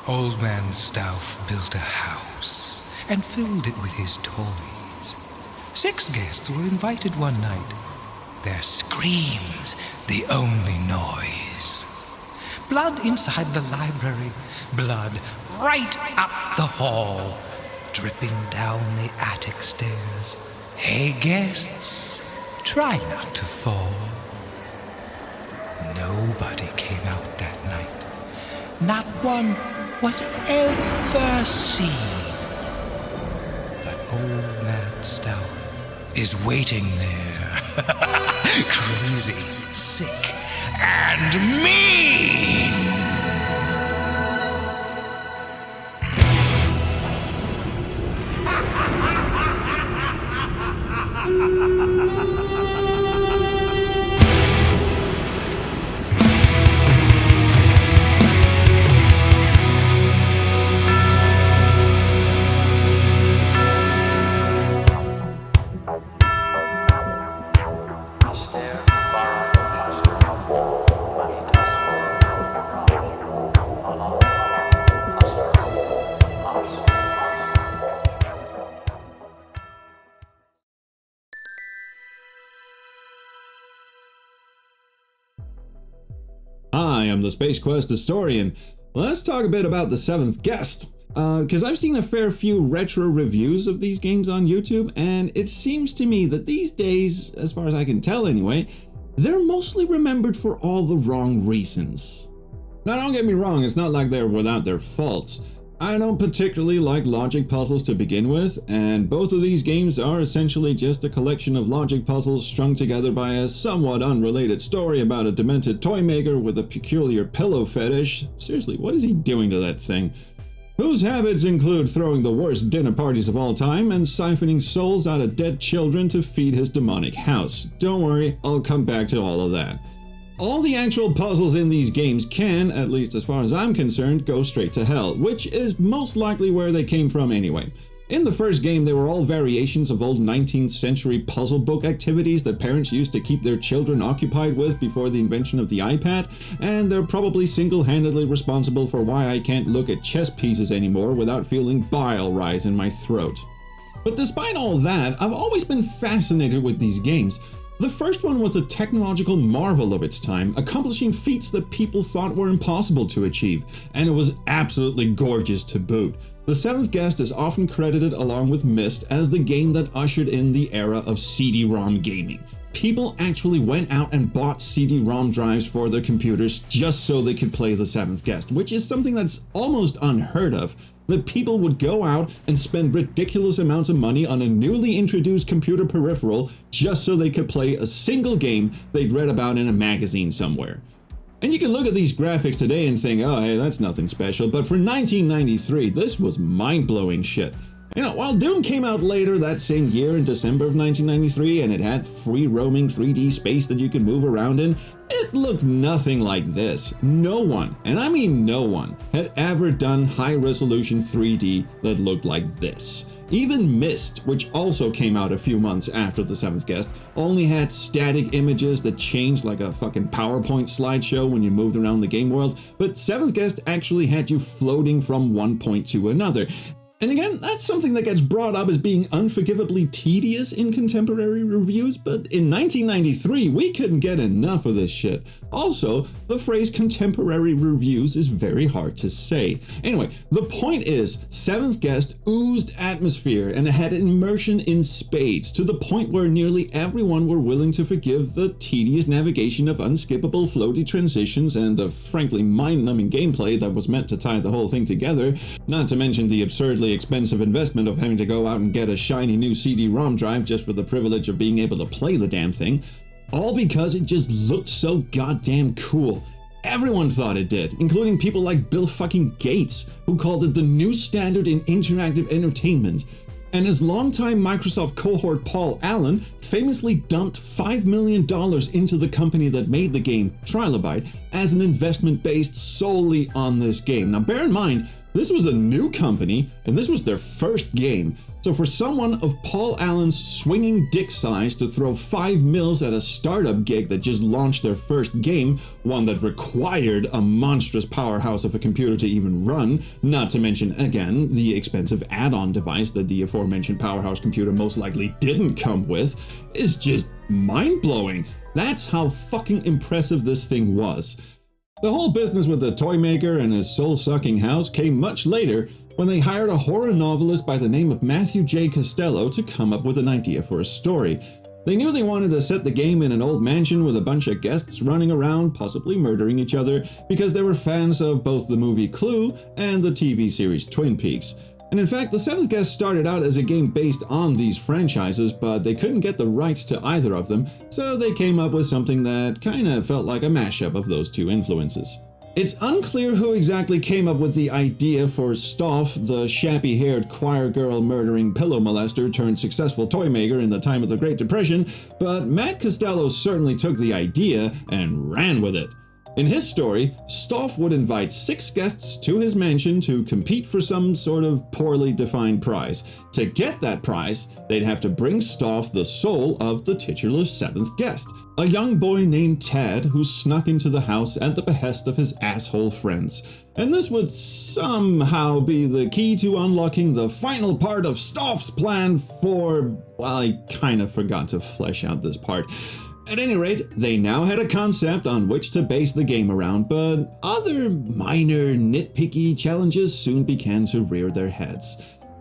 Old Man Stauff built a house and filled it with his toys. 6 guests were invited one night. Their screams the only noise. Blood inside the library, blood right up the hall, dripping down the attic stairs. Hey, guests, try not to fall. Nobody came out that night. Not one was ever seen. But Old Man Stauff is waiting there, crazy, sick, and mean. Hi, I'm the Space Quest historian. Let's talk a bit about The Seventh Guest. Because I've seen a fair few retro reviews of these games on YouTube, and it seems to me that these days, as far as I can tell anyway, they're mostly remembered for all the wrong reasons. Now don't get me wrong, it's not like they're without their faults. I don't particularly like logic puzzles to begin with, and both of these games are essentially just a collection of logic puzzles strung together by a somewhat unrelated story about a demented toy maker with a peculiar pillow fetish. Seriously, what is he doing to that thing? Whose habits include throwing the worst dinner parties of all time and siphoning souls out of dead children to feed his demonic house. Don't worry, I'll come back to all of that. All the actual puzzles in these games can, at least as far as I'm concerned, go straight to hell, which is most likely where they came from anyway. In the first game, they were all variations of old 19th century puzzle book activities that parents used to keep their children occupied with before the invention of the iPad, and they're probably single-handedly responsible for why I can't look at chess pieces anymore without feeling bile rise in my throat. But despite all that, I've always been fascinated with these games. The first one was a technological marvel of its time, accomplishing feats that people thought were impossible to achieve, and it was absolutely gorgeous to boot. The Seventh Guest is often credited along with Myst as the game that ushered in the era of CD-ROM gaming. People actually went out and bought CD-ROM drives for their computers just so they could play The Seventh Guest, which is something that's almost unheard of. That people would go out and spend ridiculous amounts of money on a newly introduced computer peripheral just so they could play a single game they'd read about in a magazine somewhere. And you can look at these graphics today and think, oh hey, that's nothing special, but for 1993, this was mind-blowing shit. You know, while Doom came out later that same year in December of 1993 and it had free roaming 3D space that you could move around in, it looked nothing like this. No one, and I mean no one, had ever done high-resolution 3D that looked like this. Even Myst, which also came out a few months after The Seventh Guest, only had static images that changed like a fucking PowerPoint slideshow when you moved around the game world, but Seventh Guest actually had you floating from one point to another. And again, that's something that gets brought up as being unforgivably tedious in contemporary reviews, but in 1993, we couldn't get enough of this shit. Also, the phrase contemporary reviews is very hard to say. Anyway, the point is, Seventh Guest oozed atmosphere and had immersion in spades, to the point where nearly everyone were willing to forgive the tedious navigation of unskippable floaty transitions and the frankly mind-numbing gameplay that was meant to tie the whole thing together, not to mention the absurdly expensive investment of having to go out and get a shiny new CD-ROM drive just for the privilege of being able to play the damn thing, all because it just looked so goddamn cool. Everyone thought it did, including people like Bill fucking Gates, who called it the new standard in interactive entertainment. And his longtime Microsoft cohort Paul Allen famously dumped $5 million into the company that made the game, Trilobyte, as an investment based solely on this game. Now bear in mind, This was a new company, and this was their first game. So for someone of Paul Allen's swinging dick size to throw 5 mils at a startup gig that just launched their first game, one that required a monstrous powerhouse of a computer to even run, not to mention, again, the expensive add-on device that the aforementioned powerhouse computer most likely didn't come with, is just mind-blowing. That's how fucking impressive this thing was. The whole business with the toy maker and his soul-sucking house came much later, when they hired a horror novelist by the name of Matthew J. Costello to come up with an idea for a story. They knew they wanted to set the game in an old mansion with a bunch of guests running around, possibly murdering each other, because they were fans of both the movie Clue and the TV series Twin Peaks. And in fact, The Seventh Guest started out as a game based on these franchises, but they couldn't get the rights to either of them, so they came up with something that kinda felt like a mashup of those two influences. It's unclear who exactly came up with the idea for Stoff, the shabby-haired choir girl murdering pillow molester turned successful toy maker in the time of the Great Depression, but Matt Costello certainly took the idea and ran with it. In his story, Stoff would invite 6 guests to his mansion to compete for some sort of poorly defined prize. To get that prize, they'd have to bring Stoff the soul of the titular 7th guest, a young boy named Tad who snuck into the house at the behest of his asshole friends. And this would somehow be the key to unlocking the final part of Stoff's plan for... well, I kinda forgot to flesh out this part. At any rate, they now had a concept on which to base the game around, but other minor nitpicky challenges soon began to rear their heads.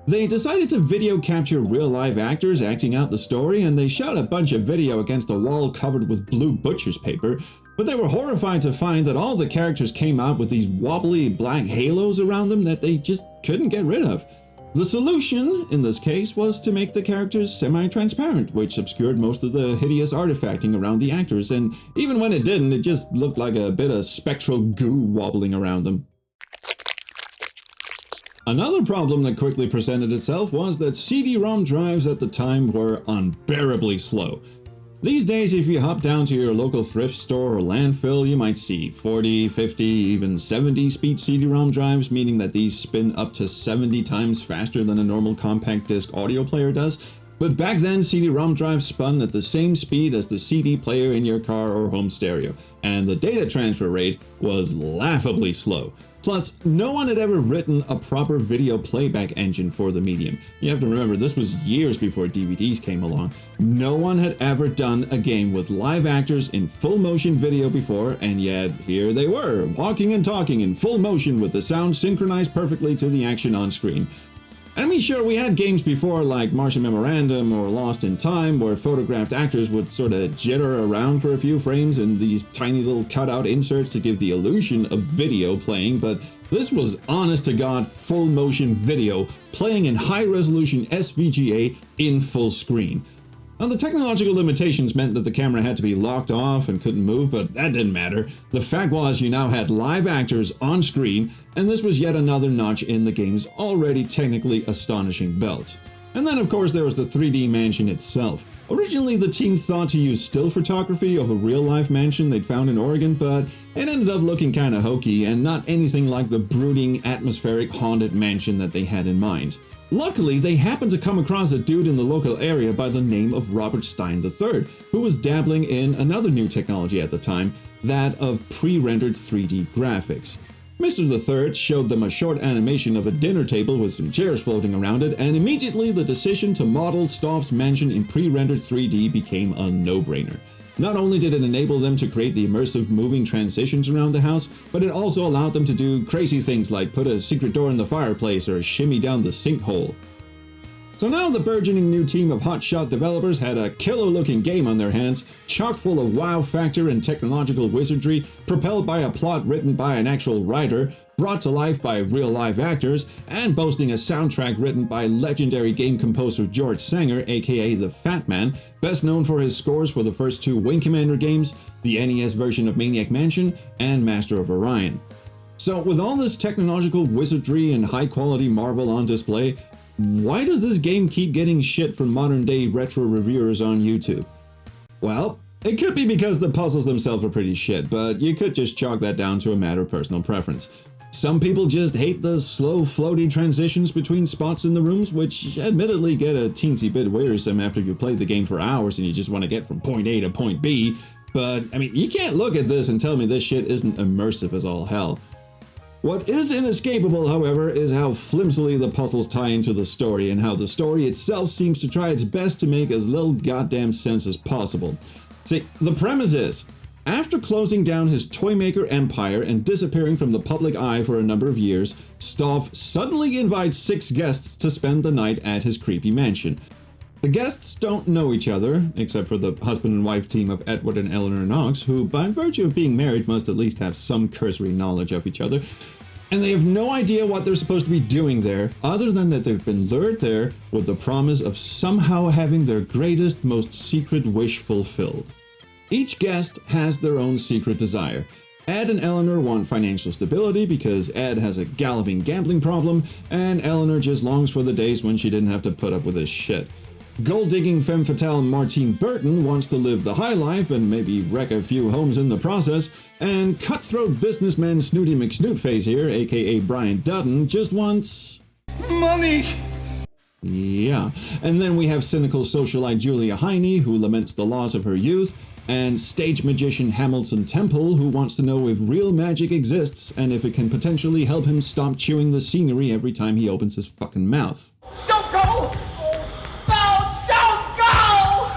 They decided to video capture real-life actors acting out the story, and they shot a bunch of video against a wall covered with blue butcher's paper, but they were horrified to find that all the characters came out with these wobbly black halos around them that they just couldn't get rid of. The solution, in this case, was to make the characters semi-transparent, which obscured most of the hideous artifacting around the actors, and even when it didn't, it just looked like a bit of spectral goo wobbling around them. Another problem that quickly presented itself was that CD-ROM drives at the time were unbearably slow. These days, if you hop down to your local thrift store or landfill, you might see 40, 50, even 70 speed CD-ROM drives, meaning that these spin up to 70 times faster than a normal compact disc audio player does. But back then, CD-ROM drives spun at the same speed as the CD player in your car or home stereo, and the data transfer rate was laughably slow. Plus, no one had ever written a proper video playback engine for the medium. You have to remember, this was years before DVDs came along. No one had ever done a game with live actors in full motion video before, and yet here they were, walking and talking in full motion with the sound synchronized perfectly to the action on screen. I mean, sure, we had games before like Martian Memorandum or Lost in Time where photographed actors would sort of jitter around for a few frames in these tiny little cutout inserts to give the illusion of video playing, but this was honest-to-God full-motion video playing in high-resolution SVGA in full screen. Now, the technological limitations meant that the camera had to be locked off and couldn't move, but that didn't matter. The fact was you now had live actors on screen, and this was yet another notch in the game's already technically astonishing belt. And then, of course, there was the 3D mansion itself. Originally, the team thought to use still photography of a real-life mansion they'd found in Oregon, but it ended up looking kinda hokey and not anything like the brooding, atmospheric, haunted mansion that they had in mind. Luckily, they happened to come across a dude in the local area by the name of Robert Stein III, who was dabbling in another new technology at the time, that of pre-rendered 3D graphics. Mr. III showed them a short animation of a dinner table with some chairs floating around it, and immediately the decision to model Stoff's mansion in pre-rendered 3D became a no-brainer. Not only did it enable them to create the immersive moving transitions around the house, but it also allowed them to do crazy things like put a secret door in the fireplace or shimmy down the sinkhole. So now the burgeoning new team of hotshot developers had a killer-looking game on their hands, chock full of wow factor and technological wizardry, propelled by a plot written by an actual writer, brought to life by real-life actors, and boasting a soundtrack written by legendary game composer George Sanger, aka the Fat Man, best known for his scores for the first 2 Wing Commander games, the NES version of Maniac Mansion, and Master of Orion. So with all this technological wizardry and high-quality marvel on display, why does this game keep getting shit from modern-day retro reviewers on YouTube? Well, it could be because the puzzles themselves are pretty shit, but you could just chalk that down to a matter of personal preference. Some people just hate the slow, floaty transitions between spots in the rooms, which admittedly get a teensy bit wearisome after you played the game for hours and you just want to get from point A to point B. But, I mean, you can't look at this and tell me this shit isn't immersive as all hell. What is inescapable, however, is how flimsily the puzzles tie into the story and how the story itself seems to try its best to make as little goddamn sense as possible. See, the premise is, after closing down his toymaker empire and disappearing from the public eye for a number of years, Stoff suddenly invites 6 guests to spend the night at his creepy mansion. The guests don't know each other, except for the husband and wife team of Edward and Eleanor Knox, who by virtue of being married must at least have some cursory knowledge of each other. And they have no idea what they're supposed to be doing there, other than that they've been lured there with the promise of somehow having their greatest, most secret wish fulfilled. Each guest has their own secret desire. Ed and Eleanor want financial stability because Ed has a galloping gambling problem, and Eleanor just longs for the days when she didn't have to put up with his shit. Gold-digging femme fatale Martine Burton wants to live the high life and maybe wreck a few homes in the process, and cutthroat businessman Snooty McSnootface here, aka Brian Dutton, just wants... money! Yeah, and then we have cynical socialite Julia Heine, who laments the loss of her youth, and stage magician Hamilton Temple, who wants to know if real magic exists and if it can potentially help him stop chewing the scenery every time he opens his fucking mouth. Don't go! No, don't go!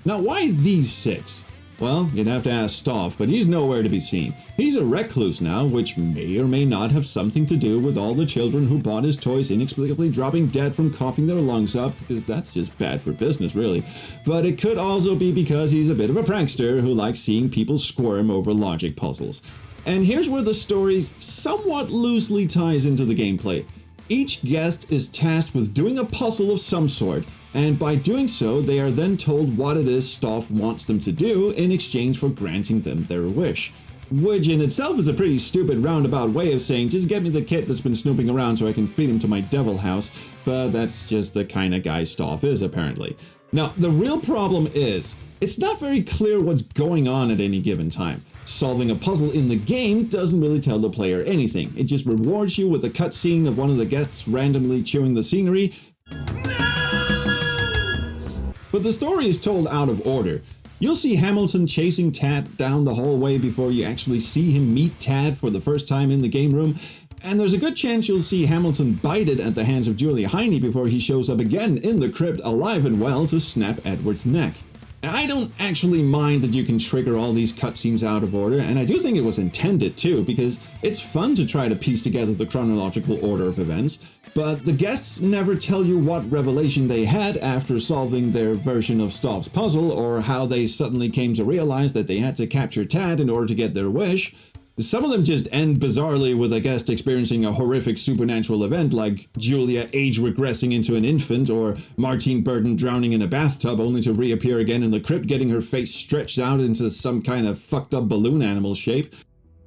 Now, why these 6? Well, you'd have to ask Stoff, but he's nowhere to be seen. He's a recluse now, which may or may not have something to do with all the children who bought his toys inexplicably dropping dead from coughing their lungs up, because that's just bad for business, really. But it could also be because he's a bit of a prankster who likes seeing people squirm over logic puzzles. And here's where the story somewhat loosely ties into the gameplay. Each guest is tasked with doing a puzzle of some sort, and by doing so, they are then told what it is Stoff wants them to do in exchange for granting them their wish. Which in itself is a pretty stupid roundabout way of saying, just get me the kid that's been snooping around so I can feed him to my devil house, but that's just the kind of guy Stoff is, apparently. Now, the real problem is, it's not very clear what's going on at any given time. Solving a puzzle in the game doesn't really tell the player anything. It just rewards you with a cutscene of one of the guests randomly chewing the scenery. But the story is told out of order. You'll see Hamilton chasing Tad down the hallway before you actually see him meet Tad for the first time in the game room, and there's a good chance you'll see Hamilton bited at the hands of Julia Heine before he shows up again in the crypt alive and well to snap Edward's neck. I don't actually mind that you can trigger all these cutscenes out of order, and I do think it was intended too, because it's fun to try to piece together the chronological order of events, but the guests never tell you what revelation they had after solving their version of Stoff's puzzle, or how they suddenly came to realize that they had to capture Tad in order to get their wish. Some of them just end bizarrely with a guest experiencing a horrific supernatural event like Julia age regressing into an infant, or Martine Burton drowning in a bathtub only to reappear again in the crypt getting her face stretched out into some kind of fucked up balloon animal shape.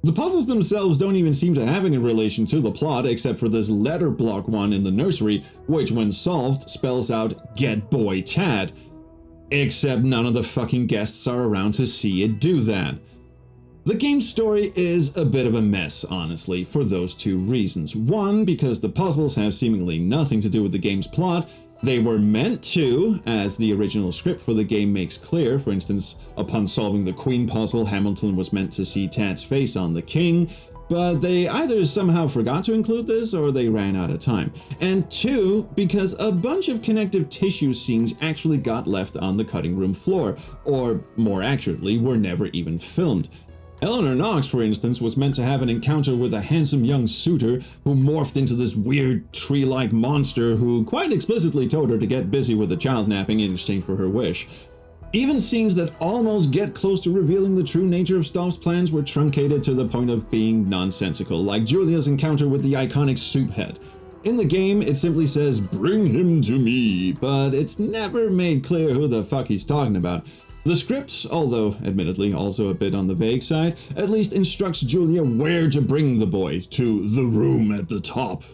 The puzzles themselves don't even seem to have any relation to the plot except for this letter block one in the nursery, which when solved spells out "Get Boy Tad." Except none of the fucking guests are around to see it do that. The game's story is a bit of a mess, honestly, for those two reasons. One, because the puzzles have seemingly nothing to do with the game's plot. They were meant to, as the original script for the game makes clear. For instance, upon solving the Queen puzzle, Hamilton was meant to see Tad's face on the King, but they either somehow forgot to include this or they ran out of time. And two, because a bunch of connective tissue scenes actually got left on the cutting room floor, or more accurately, were never even filmed. Eleanor Knox, for instance, was meant to have an encounter with a handsome young suitor who morphed into this weird tree-like monster who quite explicitly told her to get busy with the child napping in exchange for her wish. Even scenes that almost get close to revealing the true nature of Stoff's plans were truncated to the point of being nonsensical, like Julia's encounter with the iconic soup head. In the game, it simply says, "Bring him to me," but it's never made clear who the fuck he's talking about. The script, although admittedly also a bit on the vague side, at least instructs Julia where to bring the boy, to the room at the top.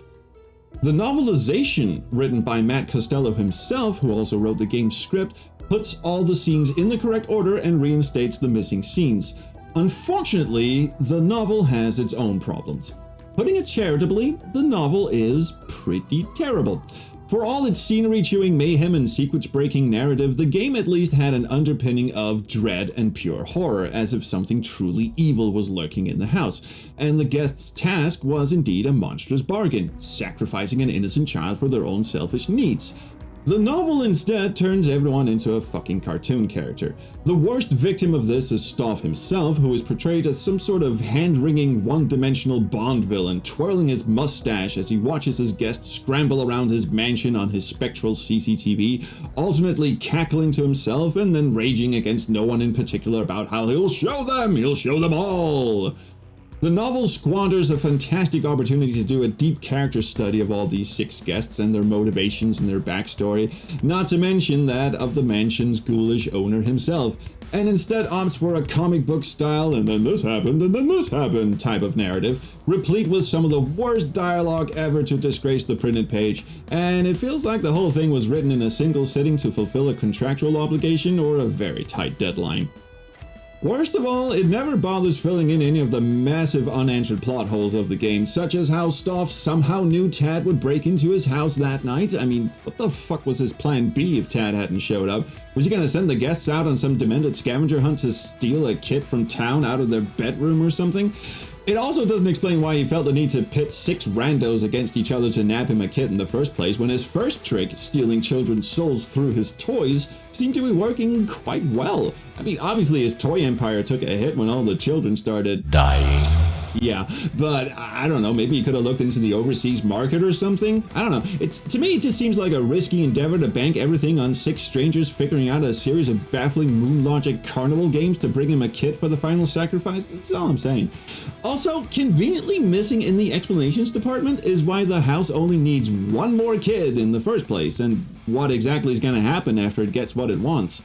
The novelization, written by Matt Costello himself, who also wrote the game's script, puts all the scenes in the correct order and reinstates the missing scenes. Unfortunately, the novel has its own problems. Putting it charitably, the novel is pretty terrible. For all its scenery-chewing mayhem and sequence-breaking narrative, the game at least had an underpinning of dread and pure horror, as if something truly evil was lurking in the house. And the guest's task was indeed a monstrous bargain, sacrificing an innocent child for their own selfish needs. The novel instead turns everyone into a fucking cartoon character. The worst victim of this is Stoff himself, who is portrayed as some sort of hand-wringing, one-dimensional Bond villain, twirling his mustache as he watches his guests scramble around his mansion on his spectral CCTV, alternately cackling to himself and then raging against no one in particular about how he'll show them all! The novel squanders a fantastic opportunity to do a deep character study of all these 6 guests and their motivations and their backstory, not to mention that of the mansion's ghoulish owner himself, and instead opts for a comic book style and then this happened and then this happened type of narrative, replete with some of the worst dialogue ever to disgrace the printed page, and it feels like the whole thing was written in a single sitting to fulfill a contractual obligation or a very tight deadline. Worst of all, it never bothers filling in any of the massive unanswered plot holes of the game, such as how Stoff somehow knew Tad would break into his house that night. I mean, what the fuck was his plan B if Tad hadn't showed up? Was he gonna send the guests out on some demented scavenger hunt to steal a kit from town out of their bedroom or something? It also doesn't explain why he felt the need to pit 6 randos against each other to nab him a kit in the first place, when his first trick, stealing children's souls through his toys, seemed to be working quite well. I mean, obviously his toy empire took a hit when all the children started dying. Yeah, but I don't know, maybe he could have looked into the overseas market or something? I don't know. To me, it just seems like a risky endeavor to bank everything on 6 strangers figuring out a series of baffling moon logic carnival games to bring him a kit for the final sacrifice. That's all I'm saying. Also, conveniently missing in the explanations department is why the house only needs 1 more kid in the first place, and what exactly is going to happen after it gets what it wants.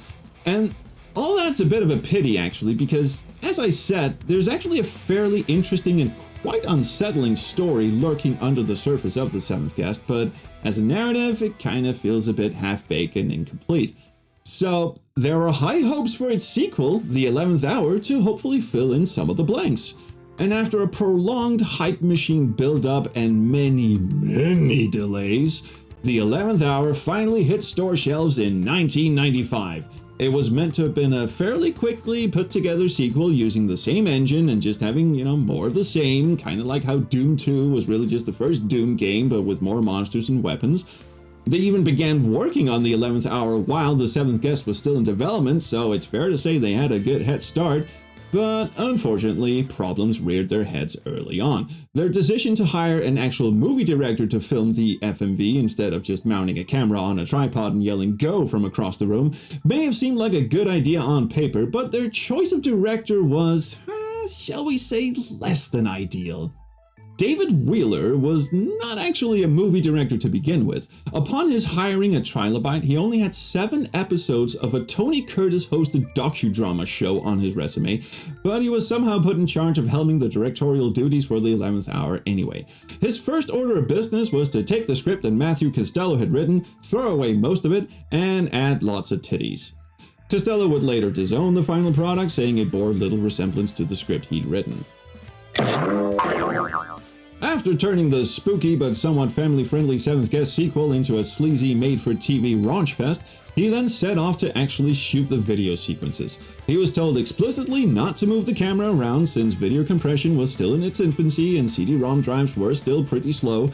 And all that's a bit of a pity, actually, because, as I said, there's actually a fairly interesting and quite unsettling story lurking under the surface of the 7th Guest, but as a narrative, it kind of feels a bit half-baked and incomplete. So, there are high hopes for its sequel, The 11th Hour, to hopefully fill in some of the blanks. And after a prolonged hype machine build-up and many delays, The 11th Hour finally hit store shelves in 1995. It was meant to have been a fairly quickly put together sequel using the same engine and just having, more of the same, kind of like how Doom 2 was really just the first Doom game but with more monsters and weapons. They even began working on the 11th Hour while the 7th Guest was still in development, so it's fair to say they had a good head start. But unfortunately, problems reared their heads early on. Their decision to hire an actual movie director to film the FMV instead of just mounting a camera on a tripod and yelling "go" from across the room may have seemed like a good idea on paper, but their choice of director was, shall we say, less than ideal. David Wheeler was not actually a movie director to begin with. Upon his hiring at Trilobyte, he only had 7 episodes of a Tony Curtis-hosted docudrama show on his resume, but he was somehow put in charge of helming the directorial duties for the 11th Hour anyway. His first order of business was to take the script that Matthew Costello had written, throw away most of it, and add lots of titties. Costello would later disown the final product, saying it bore little resemblance to the script he'd written. After turning the spooky but somewhat family-friendly 7th Guest sequel into a sleazy made-for-TV raunch fest, he then set off to actually shoot the video sequences. He was told explicitly not to move the camera around since video compression was still in its infancy and CD-ROM drives were still pretty slow.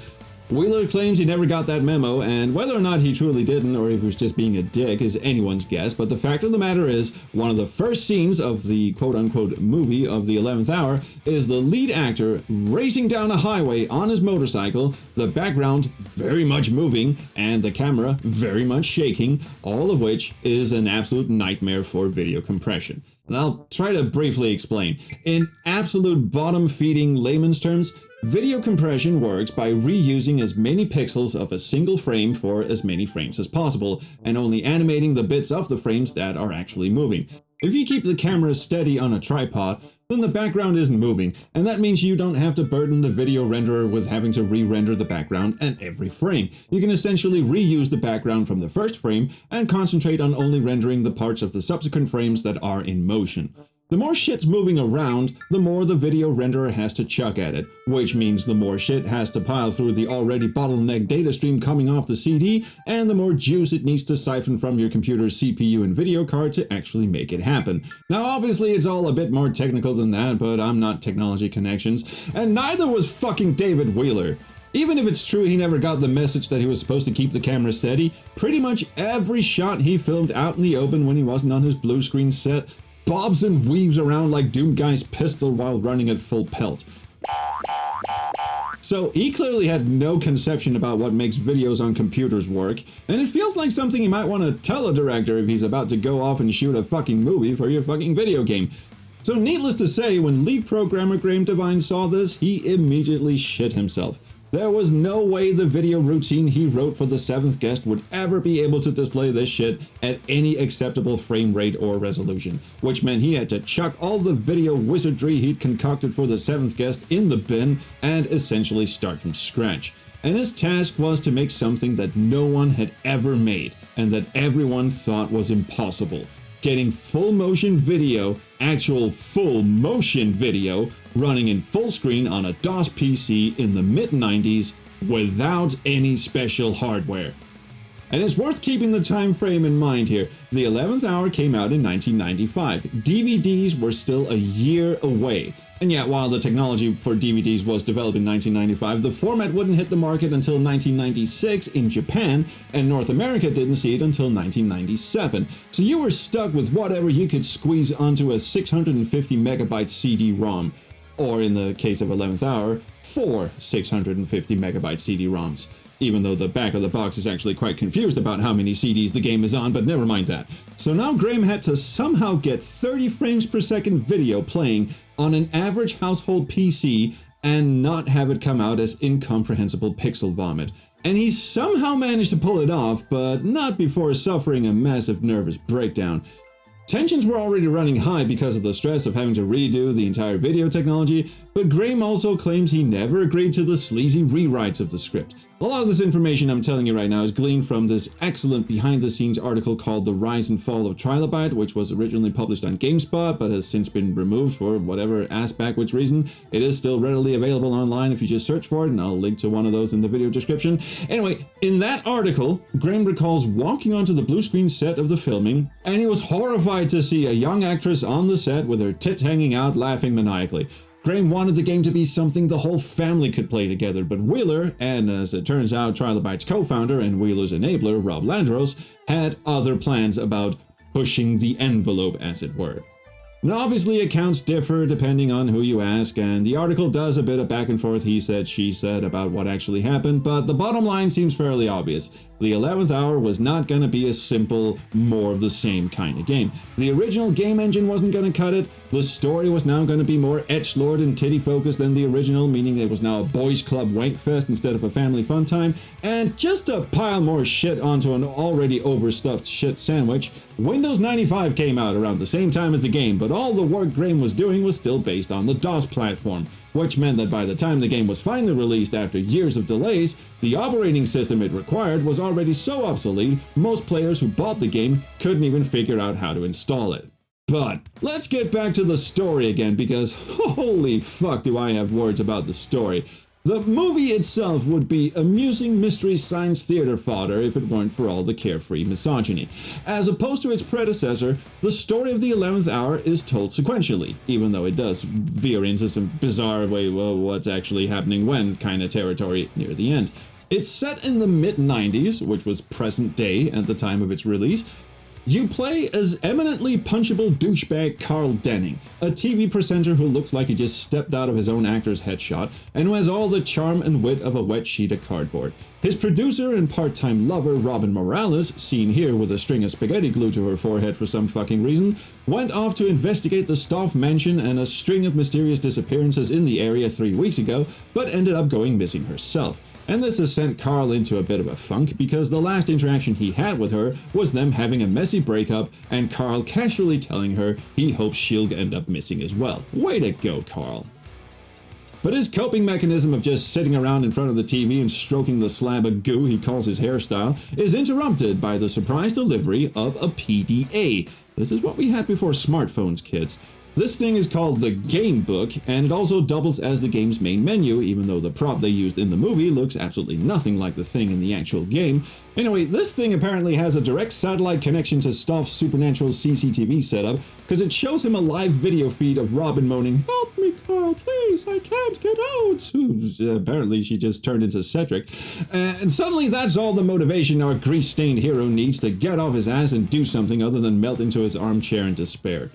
Wheeler claims he never got that memo, and whether or not he truly didn't or if he was just being a dick is anyone's guess, but the fact of the matter is, one of the first scenes of the quote-unquote movie of the 11th Hour is the lead actor racing down a highway on his motorcycle, the background very much moving, and the camera very much shaking, all of which is an absolute nightmare for video compression. And I'll try to briefly explain. In absolute bottom-feeding layman's terms, video compression works by reusing as many pixels of a single frame for as many frames as possible, and only animating the bits of the frames that are actually moving. If you keep the camera steady on a tripod, then the background isn't moving, and that means you don't have to burden the video renderer with having to re-render the background at every frame. You can essentially reuse the background from the first frame and concentrate on only rendering the parts of the subsequent frames that are in motion. The more shit's moving around, the more the video renderer has to chuck at it, which means the more shit has to pile through the already bottlenecked data stream coming off the CD, and the more juice it needs to siphon from your computer's CPU and video card to actually make it happen. Now obviously it's all a bit more technical than that, but I'm not Technology Connections, and neither was fucking David Wheeler. Even if it's true he never got the message that he was supposed to keep the camera steady, pretty much every shot he filmed out in the open when he wasn't on his blue screen set bobs and weaves around like Doom Guy's pistol while running at full pelt. So he clearly had no conception about what makes videos on computers work, and it feels like something you might want to tell a director if he's about to go off and shoot a fucking movie for your fucking video game. So needless to say, when lead programmer Graham Devine saw this, he immediately shit himself. There was no way the video routine he wrote for the seventh guest would ever be able to display this shit at any acceptable frame rate or resolution, which meant he had to chuck all the video wizardry he'd concocted for the seventh guest in the bin and essentially start from scratch. And his task was to make something that no one had ever made and that everyone thought was impossible. Getting full motion video, actual full motion video, running in full screen on a DOS PC in the mid-90s without any special hardware. And it's worth keeping the time frame in mind here. The 11th Hour came out in 1995. DVDs were still a year away. And yet, while the technology for DVDs was developed in 1995, the format wouldn't hit the market until 1996 in Japan, and North America didn't see it until 1997. So you were stuck with whatever you could squeeze onto a 650 megabyte CD-ROM. Or in the case of 11th Hour, 4 650 megabyte CD-ROMs. Even though the back of the box is actually quite confused about how many CDs the game is on, but never mind that. So now Graham had to somehow get 30 frames per second video playing on an average household PC and not have it come out as incomprehensible pixel vomit. And he somehow managed to pull it off, but not before suffering a massive nervous breakdown. Tensions were already running high because of the stress of having to redo the entire video technology, but Graham also claims he never agreed to the sleazy rewrites of the script. A lot of this information I'm telling you right now is gleaned from this excellent behind-the-scenes article called The Rise and Fall of Trilobyte, which was originally published on GameSpot, but has since been removed for whatever ass-backwards reason. It is still readily available online if you just search for it, and I'll link to one of those in the video description. Anyway, in that article, Graham recalls walking onto the blue screen set of the filming, and he was horrified to see a young actress on the set with her tits hanging out laughing maniacally. Graham wanted the game to be something the whole family could play together, but Wheeler, and as it turns out Trilobyte's co-founder and Wheeler's enabler, Rob Landros, had other plans about pushing the envelope, as it were. Now obviously accounts differ depending on who you ask, and the article does a bit of back and forth he said, she said about what actually happened, but the bottom line seems fairly obvious. The 11th Hour was not going to be a simple, more of the same kind of game. The original game engine wasn't going to cut it. The story was now going to be more edgelord and titty-focused than the original, meaning it was now a boys' club wankfest instead of a family fun time. And just to pile more shit onto an already overstuffed shit sandwich, Windows 95 came out around the same time as the game, but all the work Graham was doing was still based on the DOS platform, which meant that by the time the game was finally released after years of delays, the operating system it required was already so obsolete, most players who bought the game couldn't even figure out how to install it. But let's get back to the story again, because holy fuck do I have words about the story. The movie itself would be amusing mystery science theater fodder if it weren't for all the carefree misogyny. As opposed to its predecessor, the story of the 11th Hour is told sequentially, even though it does veer into some bizarre what's actually happening when kind of territory near the end. It's set in the mid-90s, which was present day at the time of its release. You play as eminently punchable douchebag Carl Denning, a TV presenter who looks like he just stepped out of his own actor's headshot and who has all the charm and wit of a wet sheet of cardboard. His producer and part-time lover, Robin Morales, seen here with a string of spaghetti glued to her forehead for some fucking reason, went off to investigate the Stoff mansion and a string of mysterious disappearances in the area 3 weeks ago, but ended up going missing herself. And this has sent Carl into a bit of a funk because the last interaction he had with her was them having a messy breakup and Carl casually telling her he hopes she'll end up missing as well. Way to go, Carl. But his coping mechanism of just sitting around in front of the TV and stroking the slab of goo he calls his hairstyle is interrupted by the surprise delivery of a PDA. This is what we had before smartphones, kids. This thing is called the Game Book, and it also doubles as the game's main menu, even though the prop they used in the movie looks absolutely nothing like the thing in the actual game. Anyway, this thing apparently has a direct satellite connection to Stoff's supernatural CCTV setup, because it shows him a live video feed of Robin moaning, "Help me, Carl, please, I can't get out." Apparently she just turned into Cedric. And suddenly that's all the motivation our grease-stained hero needs to get off his ass and do something other than melt into his armchair in despair.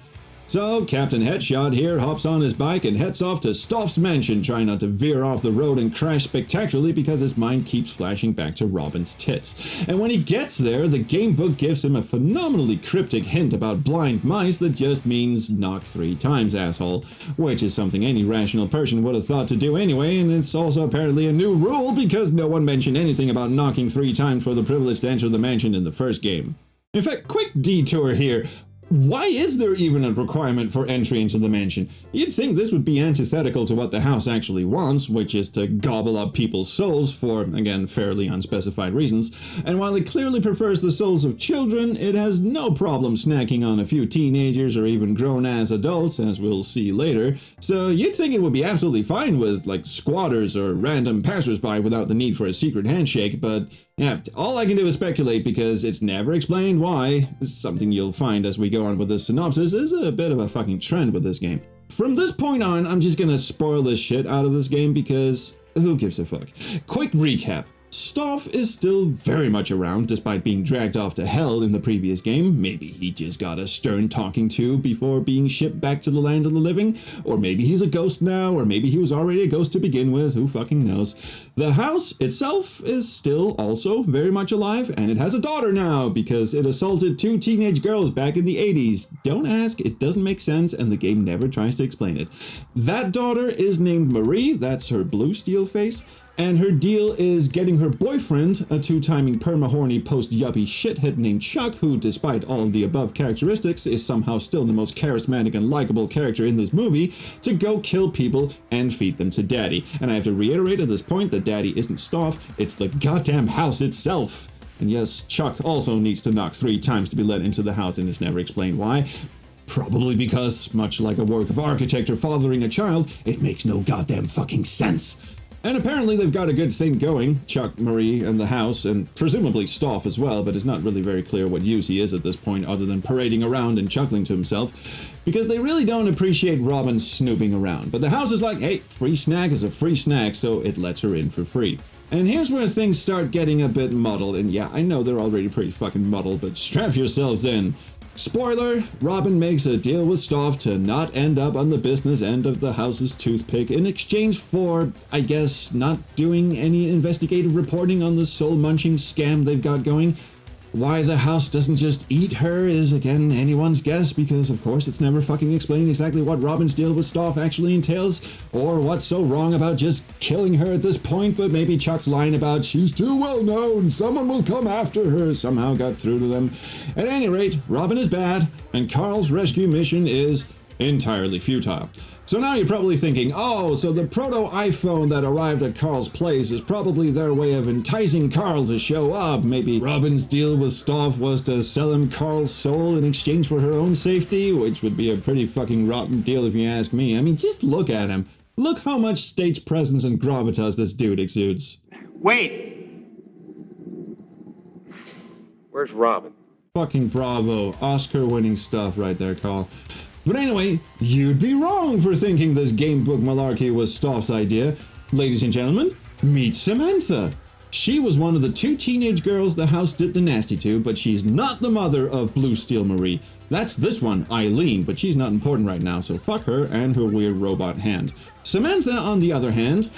So, Captain Headshot here hops on his bike and heads off to Stoff's mansion, trying not to veer off the road and crash spectacularly because his mind keeps flashing back to Robin's tits. And when he gets there, the game book gives him a phenomenally cryptic hint about blind mice that just means knock 3 times, asshole, which is something any rational person would have thought to do anyway, and it's also apparently a new rule because no one mentioned anything about knocking 3 times for the privilege to enter the mansion in the first game. In fact, quick detour here. Why is there even a requirement for entry into the mansion? You'd think this would be antithetical to what the house actually wants, which is to gobble up people's souls for, again, fairly unspecified reasons. And while it clearly prefers the souls of children, it has no problem snacking on a few teenagers or even grown-ass adults, as we'll see later. So you'd think it would be absolutely fine with, like, squatters or random passersby without the need for a secret handshake, but yeah, all I can do is speculate because it's never explained why. It's something you'll find as we go on with this synopsis is a bit of a fucking trend with this game. From this point on, I'm just gonna spoil the shit out of this game because who gives a fuck? Quick recap. Stoff is still very much around despite being dragged off to hell in the previous game. Maybe he just got a stern talking to before being shipped back to the land of the living, or maybe he's a ghost now, or maybe he was already a ghost to begin with, who fucking knows. The house itself is still also very much alive, and it has a daughter now because it assaulted 2 teenage girls back in the 80s. Don't ask, it doesn't make sense, and the game never tries to explain it. That daughter is named Marie, that's her blue steel face. And her deal is getting her boyfriend, a 2-timing perma-horny post-yuppie shithead named Chuck, who, despite all of the above characteristics, is somehow still the most charismatic and likable character in this movie, to go kill people and feed them to Daddy. And I have to reiterate at this point that Daddy isn't Stoff, it's the goddamn house itself. And yes, Chuck also needs to knock 3 times to be let into the house, and it's never explained why. Probably because, much like a work of architecture fathering a child, it makes no goddamn fucking sense. And apparently they've got a good thing going, Chuck, Marie, and the house, and presumably Stoff as well, but it's not really very clear what use he is at this point other than parading around and chuckling to himself, because they really don't appreciate Robin snooping around. But the house is like, hey, free snack is a free snack, so it lets her in for free. And here's where things start getting a bit muddled, and yeah, I know they're already pretty fucking muddled, but strap yourselves in. Spoiler, Robin makes a deal with Stoff to not end up on the business end of the house's toothpick in exchange for, I guess, not doing any investigative reporting on the soul-munching scam they've got going. Why the house doesn't just eat her is, again, anyone's guess, because, of course, it's never fucking explained exactly what Robin's deal with Stoff actually entails, or what's so wrong about just killing her at this point, but maybe Chuck's line about she's too well known, someone will come after her, somehow got through to them. At any rate, Robin is bad, and Carl's rescue mission is entirely futile. So now you're probably thinking, oh, so the proto-iPhone that arrived at Carl's place is probably their way of enticing Carl to show up. Maybe Robin's deal with Stoff was to sell him Carl's soul in exchange for her own safety, which would be a pretty fucking rotten deal if you ask me. I mean, just look at him. Look how much stage presence and gravitas this dude exudes. Wait! Where's Robin? Fucking bravo. Oscar-winning stuff right there, Carl. But anyway, you'd be wrong for thinking this game book malarkey was Stoff's idea. Ladies and gentlemen, meet Samantha. She was one of the 2 teenage girls the house did the nasty to, but she's not the mother of Blue Steel Marie. That's this one, Eileen, but she's not important right now, so fuck her and her weird robot hand. Samantha, on the other hand,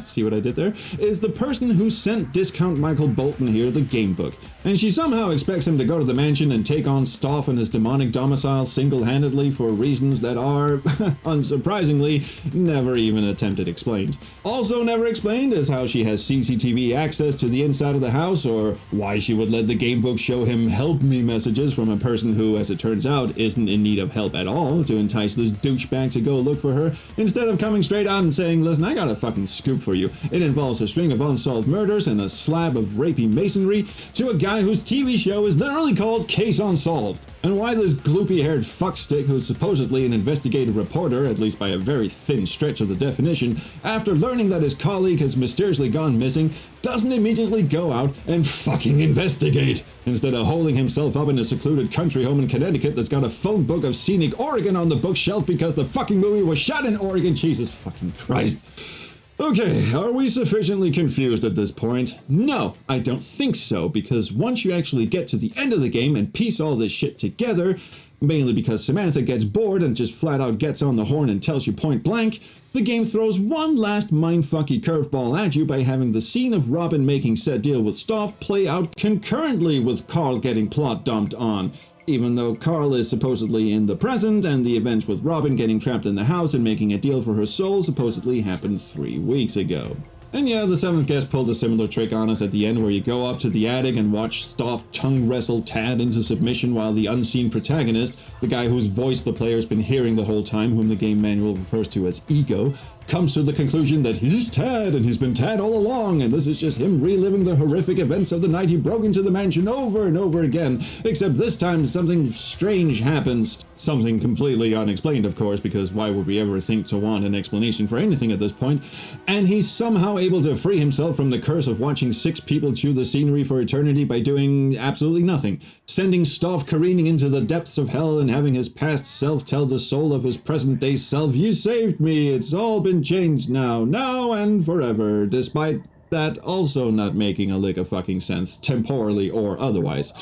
see what I did there, is the person who sent Discount Michael Bolton here the game book. And she somehow expects him to go to the mansion and take on Stoff and his demonic domicile single-handedly for reasons that are, unsurprisingly, never even attempted explained. Also never explained is how she has CCTV access to the inside of the house, or why she would let the game book show him help me messages from a person who, as it turns out, isn't in need of help at all to entice this douchebag to go look for her, instead of coming straight out and saying, listen, I got a fucking scoop for you. It involves a string of unsolved murders and a slab of rapey masonry to a guy whose TV show is literally called Case Unsolved. and why this gloopy-haired fuckstick who's supposedly an investigative reporter, at least by a very thin stretch of the definition, after learning that his colleague has mysteriously gone missing, doesn't immediately go out and fucking investigate, instead of holding himself up in a secluded country home in Connecticut that's got a phone book of scenic Oregon on the bookshelf because the fucking movie was shot in Oregon. Jesus fucking Christ. Okay, are we sufficiently confused at this point? No, I don't think so, because once you actually get to the end of the game and piece all this shit together, mainly because Samantha gets bored and just flat out gets on the horn and tells you point blank, the game throws one last mindfucky curveball at you by having the scene of Robin making said deal with Stoff play out concurrently with Carl getting plot dumped on. Even though Carl is supposedly in the present, and the events with Robin getting trapped in the house and making a deal for her soul supposedly happened 3 weeks ago. And yeah, the seventh guest pulled a similar trick on us at the end where you go up to the attic and watch Stoff tongue wrestle Tad into submission while the unseen protagonist, the guy whose voice the player's been hearing the whole time, whom the game manual refers to as Ego, comes to the conclusion that he's Tad and he's been Tad all along, and this is just him reliving the horrific events of the night he broke into the mansion over and over again, except this time something strange happens. Something completely unexplained, of course, because why would we ever think to want an explanation for anything at this point? And he's somehow able to free himself from the curse of watching 6 people chew the scenery for eternity by doing absolutely nothing, sending Stoff careening into the depths of hell and having his past self tell the soul of his present-day self, "You saved me, it's all been changed now and forever," despite that also not making a lick of fucking sense, temporally or otherwise.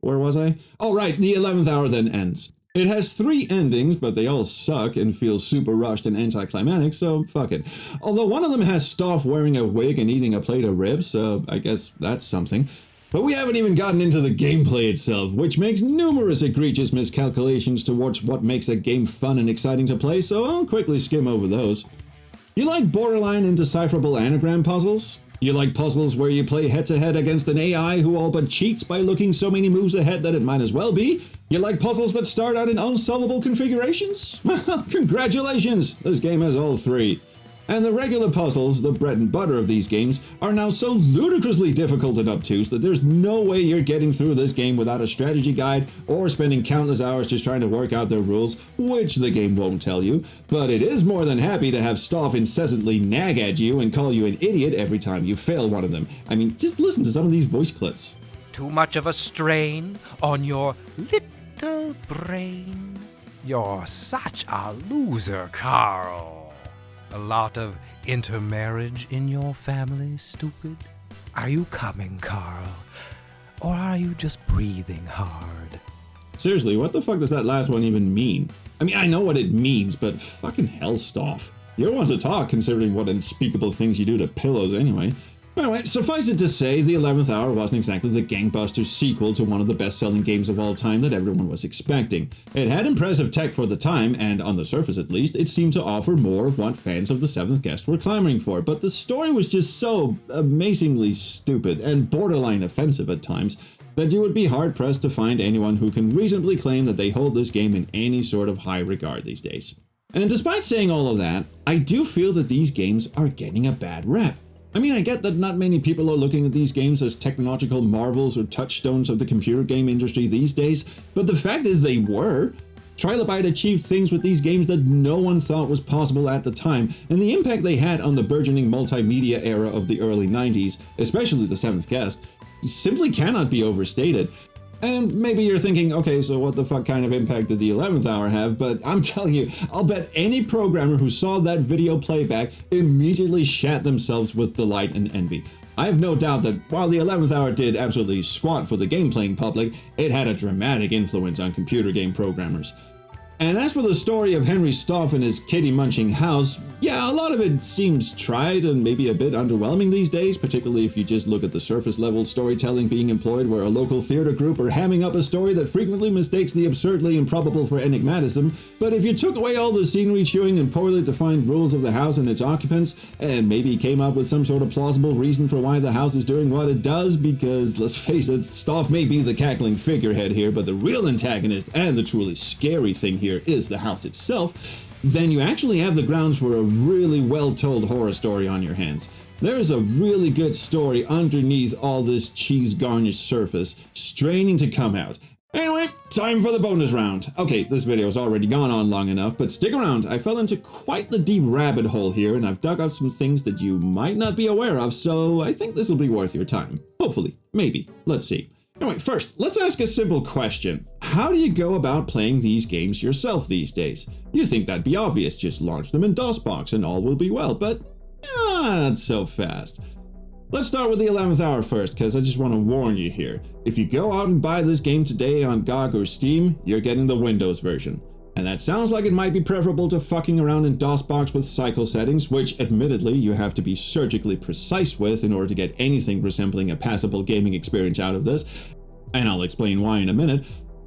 Where was I? Oh right, the 11th hour then ends. It has 3 endings, but they all suck and feel super rushed and anticlimactic, so fuck it. Although one of them has Stoff wearing a wig and eating a plate of ribs, so I guess that's something. But we haven't even gotten into the gameplay itself, which makes numerous egregious miscalculations towards what makes a game fun and exciting to play, so I'll quickly skim over those. You like borderline indecipherable anagram puzzles? You like puzzles where you play head-to-head against an AI who all but cheats by looking so many moves ahead that it might as well be? You like puzzles that start out in unsolvable configurations? Well, congratulations! This game has all 3. And the regular puzzles, the bread and butter of these games, are now so ludicrously difficult and obtuse that there's no way you're getting through this game without a strategy guide or spending countless hours just trying to work out their rules, which the game won't tell you, but it is more than happy to have Stoff incessantly nag at you and call you an idiot every time you fail one of them. I mean, just listen to some of these voice clips. Too much of a strain on your little brain. You're such a loser, Carl. A lot of intermarriage in your family, stupid? Are you coming, Carl? Or are you just breathing hard? Seriously, what the fuck does that last one even mean? I mean, I know what it means, but fucking hell, Stoff. You're one to talk, considering what unspeakable things you do to pillows anyway. Anyway, suffice it to say, the 11th hour wasn't exactly the gangbusters sequel to one of the best-selling games of all time that everyone was expecting. It had impressive tech for the time, and on the surface at least, it seemed to offer more of what fans of the 7th Guest were clamoring for, but the story was just so amazingly stupid and borderline offensive at times that you would be hard-pressed to find anyone who can reasonably claim that they hold this game in any sort of high regard these days. And despite saying all of that, I do feel that these games are getting a bad rep. I mean, I get that not many people are looking at these games as technological marvels or touchstones of the computer game industry these days, but the fact is they were. Trilobyte achieved things with these games that no one thought was possible at the time, and the impact they had on the burgeoning multimedia era of the early 90s, especially the 7th Guest, simply cannot be overstated. And maybe you're thinking, okay, so what the fuck kind of impact did the 11th hour have? But I'm telling you, I'll bet any programmer who saw that video playback immediately shat themselves with delight and envy. I have no doubt that while the 11th hour did absolutely squat for the game-playing public, it had a dramatic influence on computer game programmers. And as for the story of Henry Stoff and his kitty-munching house, yeah, a lot of it seems trite and maybe a bit underwhelming these days, particularly if you just look at the surface-level storytelling being employed where a local theater group are hamming up a story that frequently mistakes the absurdly improbable for enigmatism. But if you took away all the scenery chewing and poorly defined rules of the house and its occupants, and maybe came up with some sort of plausible reason for why the house is doing what it does, because, let's face it, Stoff may be the cackling figurehead here, but the real antagonist and the truly scary thing here is the house itself, then you actually have the grounds for a really well-told horror story on your hands. There is a really good story underneath all this cheese-garnished surface, straining to come out. Anyway, time for the bonus round. Okay, this video's already gone on long enough, but stick around. I fell into quite the deep rabbit hole here, and I've dug up some things that you might not be aware of, so I think this will be worth your time. Hopefully. Maybe. Let's see. Anyway, first, let's ask a simple question. How do you go about playing these games yourself these days? You'd think that'd be obvious, just launch them in DOSBox and all will be well, but not so fast. Let's start with the 11th hour first, because I just want to warn you here. If you go out and buy this game today on GOG or Steam, you're getting the Windows version. And that sounds like it might be preferable to fucking around in DOSBox with cycle settings, which admittedly you have to be surgically precise with in order to get anything resembling a passable gaming experience out of this. And I'll explain why in a minute.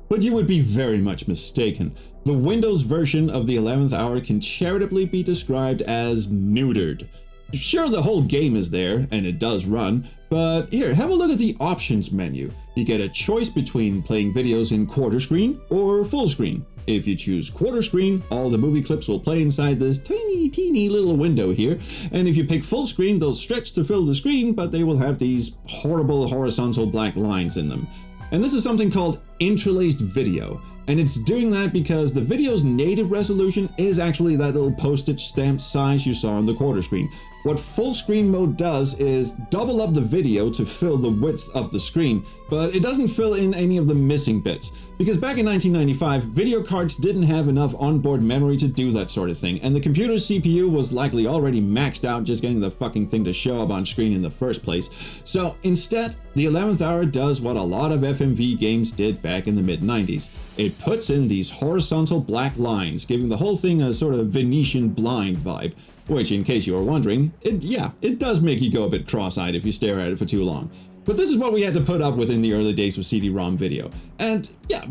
But you would be very much mistaken. The Windows version of the 11th hour can charitably be described as neutered. Sure, the whole game is there, and it does run, but here, have a look at the options menu. You get a choice between playing videos in quarter screen or full screen. If you choose quarter screen, all the movie clips will play inside this teeny little window here, and if you pick full screen, they'll stretch to fill the screen, but they will have these horrible horizontal black lines in them. And this is something called interlaced video. And it's doing that because the video's native resolution is actually that little postage stamp size you saw on the quarter screen. What full screen mode does is double up the video to fill the width of the screen, but it doesn't fill in any of the missing bits. Because back in 1995, video cards didn't have enough onboard memory to do that sort of thing, and the computer's CPU was likely already maxed out just getting the fucking thing to show up on screen in the first place. So instead, the 11th hour does what a lot of FMV games did back in the mid-90s. It puts in these horizontal black lines, giving the whole thing a sort of Venetian blind vibe. Which, in case you were wondering, it does make you go a bit cross-eyed if you stare at it for too long. But this is what we had to put up with in the early days of CD-ROM video. And yeah,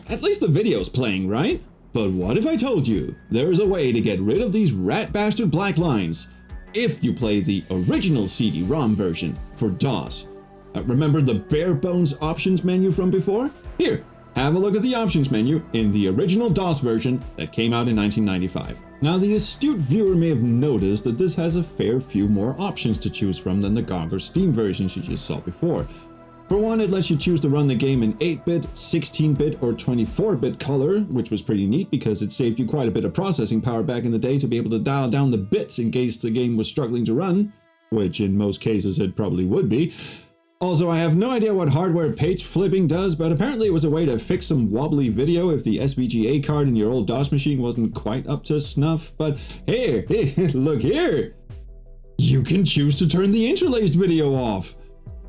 at least the video's playing, right? But what if I told you there's a way to get rid of these rat bastard black lines if you play the original CD-ROM version for DOS? Remember the bare bones options menu from before? Here, have a look at the options menu in the original DOS version that came out in 1995. Now, the astute viewer may have noticed that this has a fair few more options to choose from than the GOG or Steam versions you just saw before. For one, it lets you choose to run the game in 8-bit, 16-bit, or 24-bit color, which was pretty neat because it saved you quite a bit of processing power back in the day to be able to dial down the bits in case the game was struggling to run, which in most cases it probably would be. Also, I have no idea what hardware page flipping does, but apparently it was a way to fix some wobbly video if the SVGA card in your old DOS machine wasn't quite up to snuff. But here, look here! You can choose to turn the interlaced video off!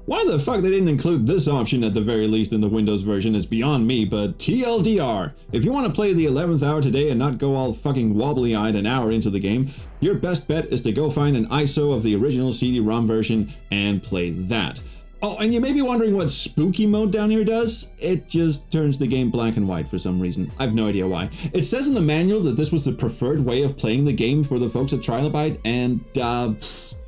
Why the fuck they didn't include this option at the very least in the Windows version is beyond me, but TLDR, if you want to play the 11th hour today and not go all fucking wobbly-eyed an hour into the game, your best bet is to go find an ISO of the original CD-ROM version and play that. Oh, and you may be wondering what spooky mode down here does? It just turns the game black and white for some reason. I have no idea why. It says in the manual that this was the preferred way of playing the game for the folks at Trilobyte, and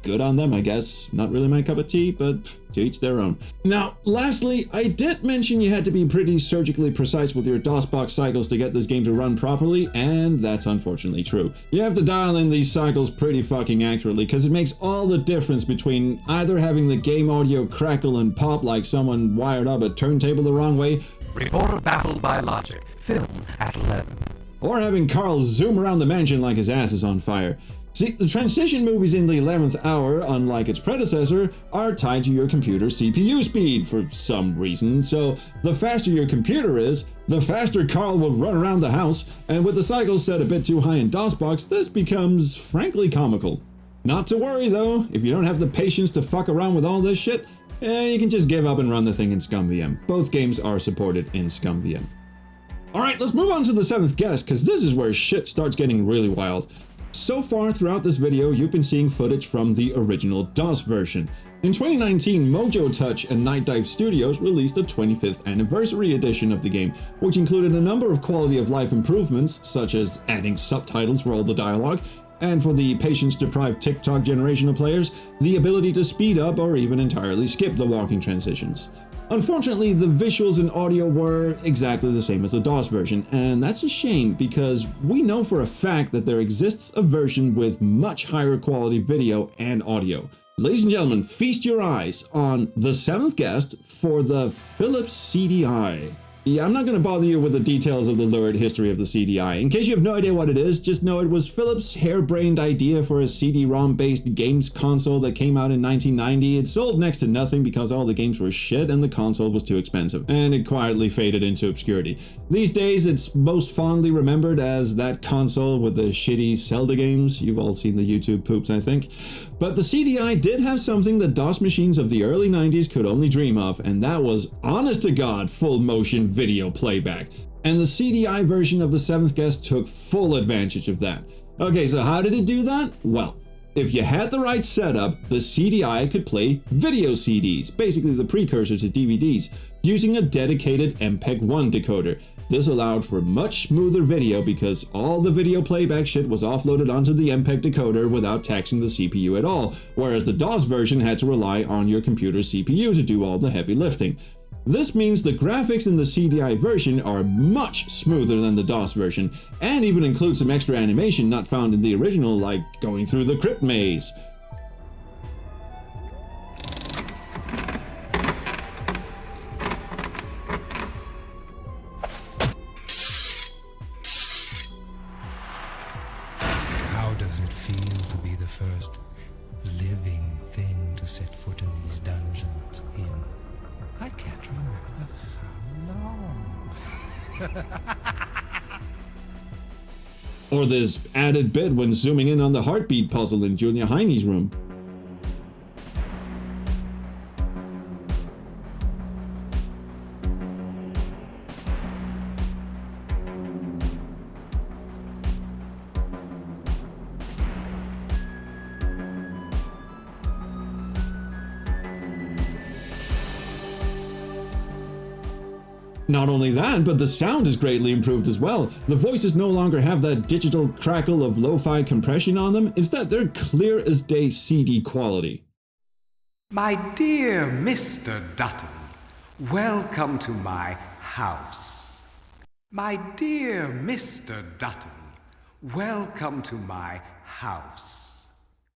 good on them, I guess. Not really my cup of tea, but to each their own. Now, lastly, I did mention you had to be pretty surgically precise with your DOSBox cycles to get this game to run properly, and that's unfortunately true. You have to dial in these cycles pretty fucking accurately, because it makes all the difference between either having the game audio crackle and pop like someone wired up a turntable the wrong way, Report a battle by logic. Film at 11. or having Carl zoom around the mansion like his ass is on fire. See, the transition movies in the 11th hour, unlike its predecessor, are tied to your computer's CPU speed for some reason, so the faster your computer is, the faster Carl will run around the house, and with the cycles set a bit too high in DOSBox, this becomes frankly comical. Not to worry though, if you don't have the patience to fuck around with all this shit, you can just give up and run the thing in ScumVM. Both games are supported in ScumVM. Alright, let's move on to the 7th guest, because this is where shit starts getting really wild. So far throughout this video, you've been seeing footage from the original DOS version. In 2019, Mojo Touch and Night Dive Studios released a 25th anniversary edition of the game, which included a number of quality of life improvements, such as adding subtitles for all the dialogue, and for the patience-deprived TikTok generation of players, the ability to speed up or even entirely skip the walking transitions. Unfortunately, the visuals and audio were exactly the same as the DOS version, and that's a shame because we know for a fact that there exists a version with much higher quality video and audio. Ladies and gentlemen, feast your eyes on the 7th guest for the Philips CDI. Yeah, I'm not going to bother you with the details of the lurid history of the CD-I. In case you have no idea what it is, just know it was Philip's harebrained idea for a CD-ROM based games console that came out in 1990. It sold next to nothing because all the games were shit and the console was too expensive, and it quietly faded into obscurity. These days, it's most fondly remembered as that console with the shitty Zelda games. You've all seen the YouTube poops, I think. But the CD-I did have something that DOS machines of the early 90s could only dream of, and that was, honest to God, full motion video playback. And the CD-I version of The Seventh Guest took full advantage of that. Okay, so how did it do that? Well, if you had the right setup, the CD-I could play video CDs, basically the precursor to DVDs, using a dedicated MPEG-1 decoder. This allowed for much smoother video because all the video playback shit was offloaded onto the MPEG decoder without taxing the CPU at all, whereas the DOS version had to rely on your computer's CPU to do all the heavy lifting. This means the graphics in the CD-I version are much smoother than the DOS version, and even include some extra animation not found in the original, like going through the crypt maze. How does it feel to be the first living thing to set foot in these dungeons in, I can't remember how long. Or this added bit when zooming in on the heartbeat puzzle in Julia Heine's room. Not only that, but the sound is greatly improved as well. The voices no longer have that digital crackle of lo-fi compression on them. Instead, they're clear as day CD quality. My dear Mr. Dutton, welcome to my house. My dear Mr. Dutton, welcome to my house.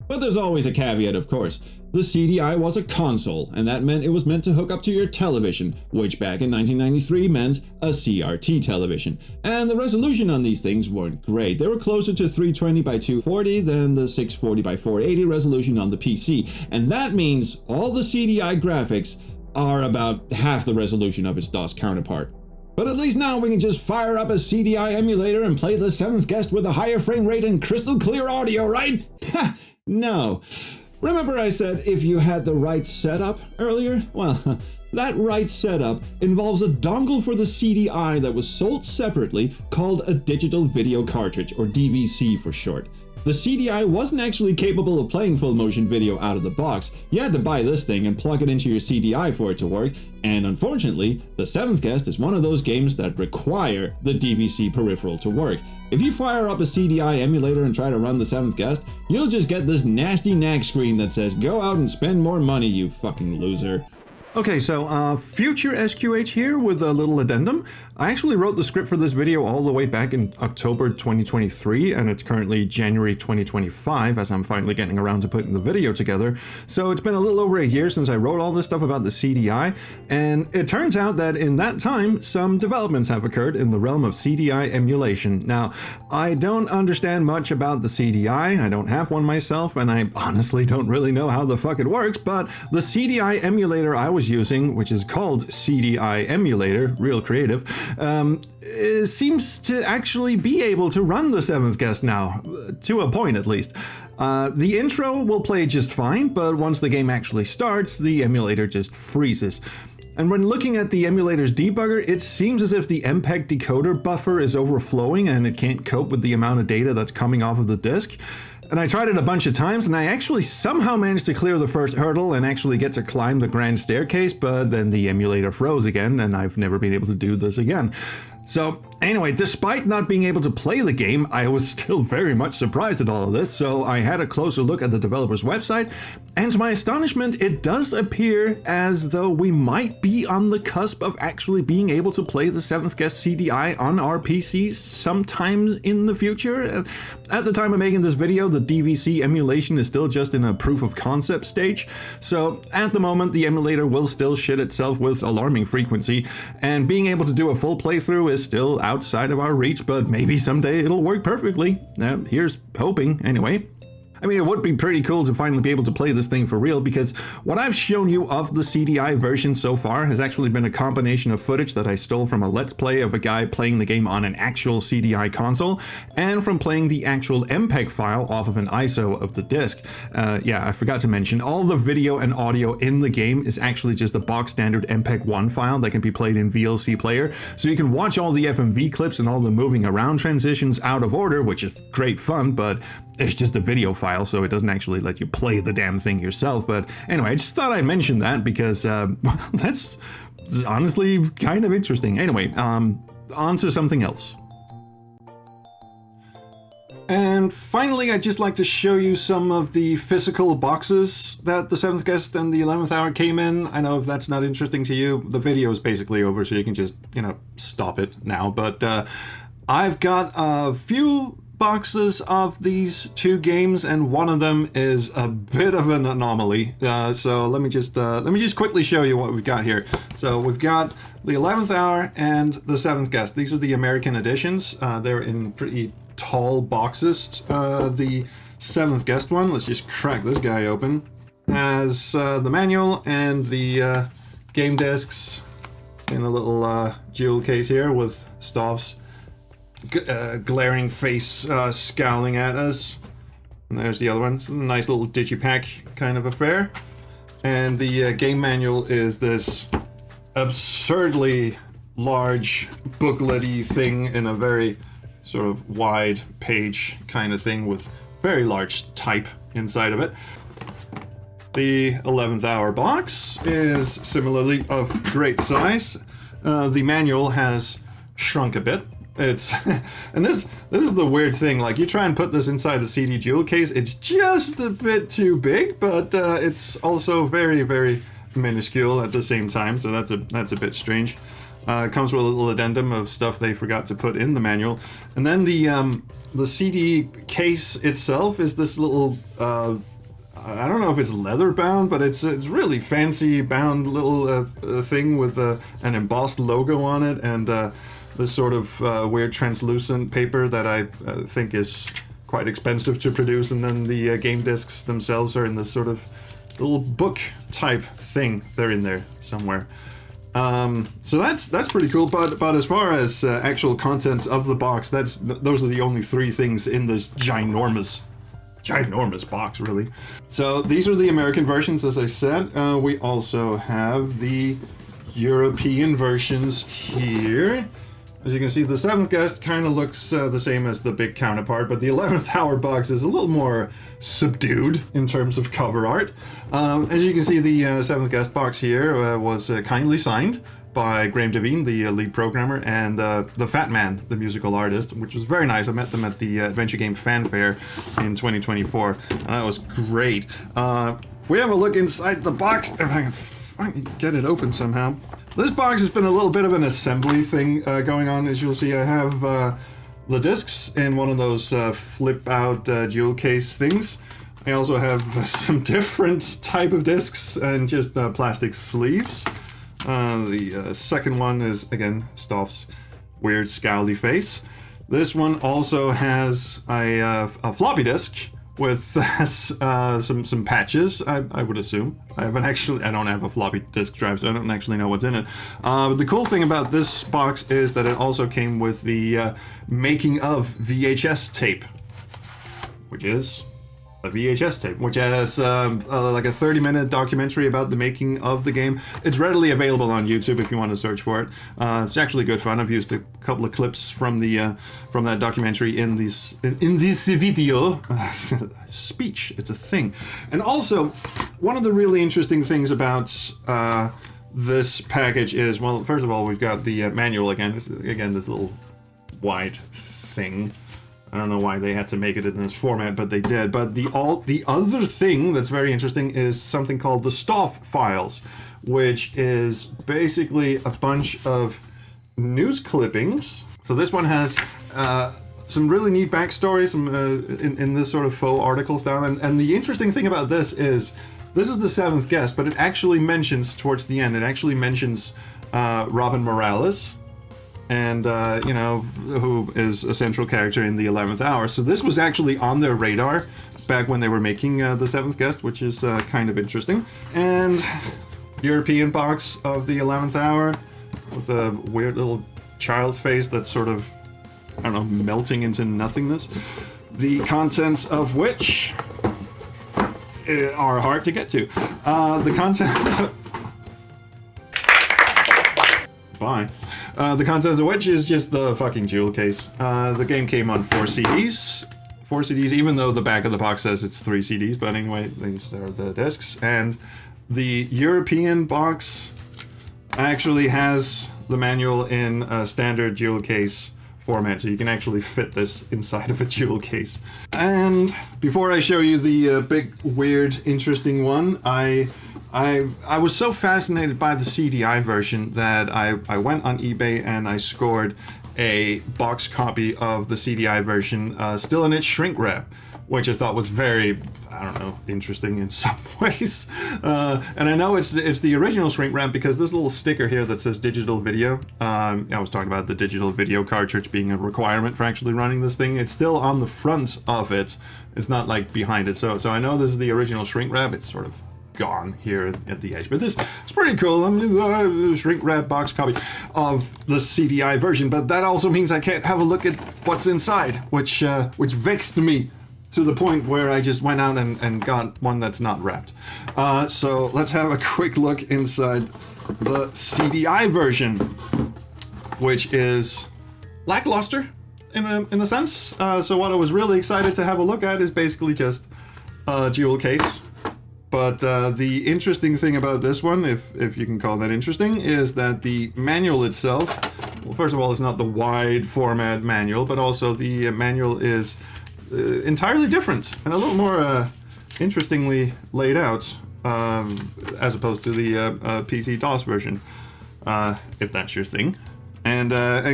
But there's always a caveat, of course. The CD-I was a console, and that meant it was meant to hook up to your television, which back in 1993 meant a CRT television. And the resolution on these things weren't great. They were closer to 320 by 240 than the 640 by 480 resolution on the PC. And that means all the CD-I graphics are about half the resolution of its DOS counterpart. But at least now we can just fire up a CD-I emulator and play The Seventh Guest with a higher frame rate and crystal clear audio, right? Ha! No. Remember I said if you had the right setup earlier? Well, that right setup involves a dongle for the CD-I that was sold separately called a digital video cartridge, or DVC for short. The CD-I wasn't actually capable of playing full motion video out of the box. You had to buy this thing and plug it into your CD-I for it to work, and unfortunately, The Seventh Guest is one of those games that require the DVC peripheral to work. If you fire up a CD-I emulator and try to run The Seventh Guest, you'll just get this nasty nag screen that says, "Go out and spend more money, you fucking loser." Okay, so future SQH here with a little addendum. I actually wrote the script for this video all the way back in October 2023, and it's currently January 2025 as I'm finally getting around to putting the video together. So it's been a little over a year since I wrote all this stuff about the CD-I, and it turns out that in that time, some developments have occurred in the realm of CD-I emulation. Now, I don't understand much about the CD-I, I don't have one myself, and I honestly don't really know how the fuck it works, but the CD-I emulator I was using, which is called CD-I emulator, real creative, seems to actually be able to run The Seventh Guest now, to a point at least. The intro will play just fine, but once the game actually starts, the emulator just freezes. And when looking at the emulator's debugger, it seems as if the MPEG decoder buffer is overflowing and it can't cope with the amount of data that's coming off of the disk. And I tried it a bunch of times, and I actually somehow managed to clear the first hurdle and actually get to climb the grand staircase, but then the emulator froze again, and I've never been able to do this again. So anyway, despite not being able to play the game, I was still very much surprised at all of this, so I had a closer look at the developer's website, and to my astonishment, it does appear as though we might be on the cusp of actually being able to play the 7th Guest CDI on our PCs sometime in the future. At the time of making this video, the DVC emulation is still just in a proof of concept stage, so at the moment the emulator will still shit itself with alarming frequency, and being able to do a full playthrough is still outside of our reach, but maybe someday it'll work perfectly. Here's hoping, anyway. I mean, it would be pretty cool to finally be able to play this thing for real, because what I've shown you of the CDI version so far has actually been a combination of footage that I stole from a Let's Play of a guy playing the game on an actual CDI console, and from playing the actual MPEG file off of an ISO of the disc. Yeah, I forgot to mention, all the video and audio in the game is actually just a box standard MPEG-1 file that can be played in VLC player, so you can watch all the FMV clips and all the moving around transitions out of order, which is great fun, but it's just a video file, so it doesn't actually let you play the damn thing yourself. But anyway, I just thought I'd mention that because that's honestly kind of interesting. Anyway, on to something else. And finally, I'd just like to show you some of the physical boxes that the 7th Guest and the 11th Hour came in. I know if that's not interesting to you, the video is basically over, so you can just, stop it now. But I've got a few boxes of these two games, and one of them is a bit of an anomaly. So let me just quickly show you what we've got here. So we've got the 11th Hour and the 7th Guest. These are the American editions. They're in pretty tall boxes. The 7th Guest one, let's just crack this guy open, has the manual and the game discs in a little jewel case here with Stoff's glaring face scowling at us. And there's the other one. It's a nice little digipack kind of affair. And the game manual is this absurdly large booklet-y thing in a very sort of wide page kind of thing with very large type inside of it. The 11th Hour box is similarly of great size. The manual has shrunk a bit. And this is the weird thing, like you try and put this inside a CD jewel case, it's just a bit too big, but it's also very, very minuscule at the same time, so that's a bit strange. It comes with a little addendum of stuff they forgot to put in the manual. And then the CD case itself is this little I don't know if it's leather bound, but it's really fancy bound little thing with an embossed logo on it, and this sort of weird translucent paper that I think is quite expensive to produce, and then the game discs themselves are in this sort of little book type thing. They're in there somewhere. So that's pretty cool. But as far as actual contents of the box, those are the only three things in this ginormous box, really. So these are the American versions, as I said. We also have the European versions here. As you can see, the 7th Guest kind of looks the same as the big counterpart, but the 11th Hour box is a little more subdued in terms of cover art. As you can see, the 7th Guest box here was kindly signed by Graham Devine, the lead programmer, and the Fat Man, the musical artist, which was very nice. I met them at the Adventure Game Fan Fair in 2024, and that was great. If we have a look inside the box, if I can get it open somehow. This box has been a little bit of an assembly thing going on. As you'll see, I have the discs in one of those flip-out jewel case things. I also have some different type of discs and just plastic sleeves. The second one is, again, Stoff's weird scowly face. This one also has a floppy disk with some patches, I would assume. I don't have a floppy disk drive, so I don't actually know what's in it. But the cool thing about this box is that it also came with the making of VHS tape, which is a VHS tape, which has like a 30-minute documentary about the making of the game. It's readily available on YouTube if you want to search for it. It's actually good fun. I've used a couple of clips from that documentary in this video. Speech, it's a thing. And also, one of the really interesting things about this package is, well, first of all, we've got the manual again. This little white thing. I don't know why they had to make it in this format, but they did. But the other thing that's very interesting is something called the Stoff files, which is basically a bunch of news clippings. So this one has some really neat backstory, some in this sort of faux article style. And the interesting thing about this is the seventh guest, but it actually mentions towards the end. It actually mentions Robin Morales, and who is a central character in the 11th hour. So this was actually on their radar back when they were making the seventh guest, which is kind of interesting. And European box of the 11th hour with a weird little child face that's sort of, I don't know, melting into nothingness. The contents of which are hard to get to. The contents... Bye. The contents of which is just the fucking jewel case. The game came on 4 CDs. 4 CDs, even though the back of the box says it's 3 CDs, but anyway, these are the discs. And the European box actually has the manual in a standard jewel case format, so you can actually fit this inside of a jewel case. And before I show you the big, weird, interesting one, I was so fascinated by the CDI version that I went on eBay and I scored a box copy of the CDI version, still in its shrink wrap, which I thought was very, I don't know, interesting in some ways. And I know it's the original shrink wrap because this little sticker here that says digital video, I was talking about the digital video cartridge being a requirement for actually running this thing. It's still on the front of it. It's not like behind it. So I know this is the original shrink wrap. It's sort of gone here at the edge, but this is pretty cool. Shrink wrap box copy of the CDI version, but that also means I can't have a look at what's inside, which vexed me to the point where I just went out and got one that's not wrapped. So let's have a quick look inside the CDI version, which is lackluster in a sense. So what I was really excited to have a look at is basically just a jewel case. But the interesting thing about this one, if you can call that interesting, is that the manual itself, well, first of all, it's not the wide format manual, but also the manual is entirely different and a little more interestingly laid out as opposed to the PC DOS version, if that's your thing. And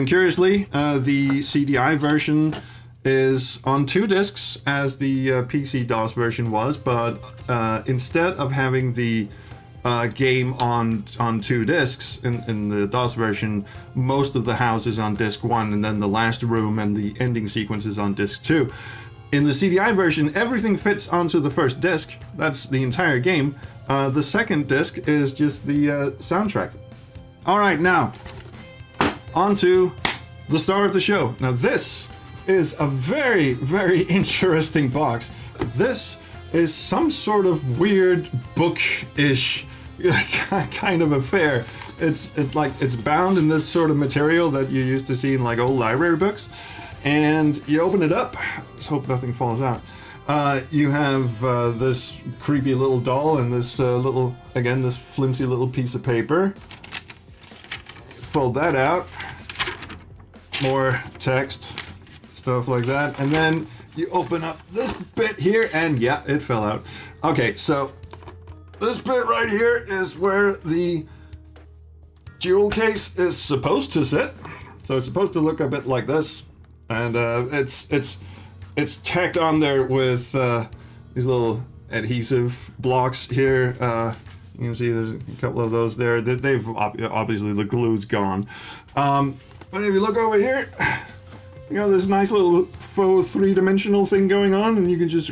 curiously, the CDI version is on 2 discs as the PC DOS version was, but instead of having the game on 2 discs in the DOS version, most of the house is on disc 1, and then the last room and the ending sequence is on disc 2. In the CDI version, everything fits onto the first disc. That's the entire game. The second disc is just the soundtrack. All right, now on to the star of the show. Now this is a very, very interesting box. This is some sort of weird book-ish kind of affair. It's like it's bound in this sort of material that you used to see in like old library books, and you open it up. Let's hope nothing falls out. You have this creepy little doll and this this flimsy little piece of paper. Fold that out. More text. Stuff like that, and then you open up this bit here, and yeah, it fell out. Okay, so this bit right here is where the jewel case is supposed to sit. So it's supposed to look a bit like this, and it's tacked on there with these little adhesive blocks here. You can see there's a couple of those there. They've obviously the glue's gone, but if you look over here, you got this nice little faux 3-dimensional thing going on, and you can just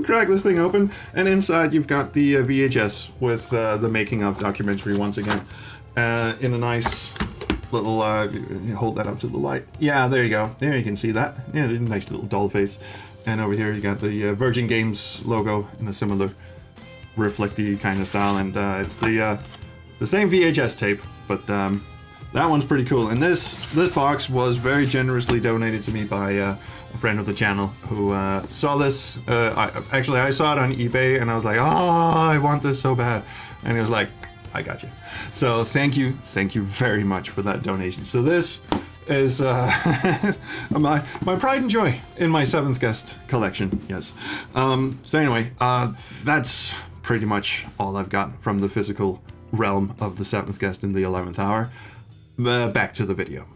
crack this thing open, and inside you've got the VHS with the making of documentary once again, in a nice little, hold that up to the light. Yeah, there you go. There you can see that. Yeah, there's a nice little doll face. And over here you got the Virgin Games logo in a similar reflecty kind of style, and it's the same VHS tape, but that one's pretty cool. And this box was very generously donated to me by a friend of the channel who saw this. I saw it on eBay, and I was like, oh, I want this so bad. And he was like, I got you. So thank you very much for that donation. So this is my pride and joy in my 7th guest collection. Yes. So anyway, that's pretty much all I've got from the physical realm of the 7th guest in the 11th hour. Back to the video.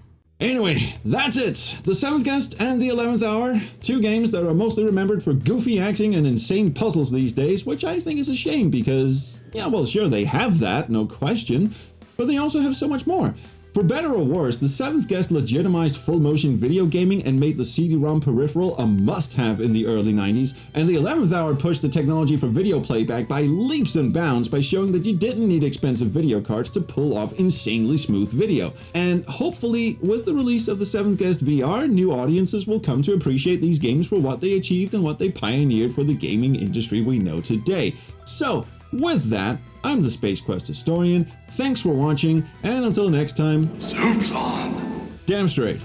Anyway, that's it. The 7th guest and the 11th hour, 2 games that are mostly remembered for goofy acting and insane puzzles these days, which I think is a shame because, yeah, well, sure, they have that, no question, but they also have so much more. For better or worse, the 7th guest legitimized full-motion video gaming and made the CD-ROM peripheral a must-have in the early 90s, and the 11th hour pushed the technology for video playback by leaps and bounds by showing that you didn't need expensive video cards to pull off insanely smooth video. And hopefully, with the release of the 7th guest VR, new audiences will come to appreciate these games for what they achieved and what they pioneered for the gaming industry we know today. So, with that, I'm the Space Quest Historian, thanks for watching, and until next time, Soup's on! damn straight.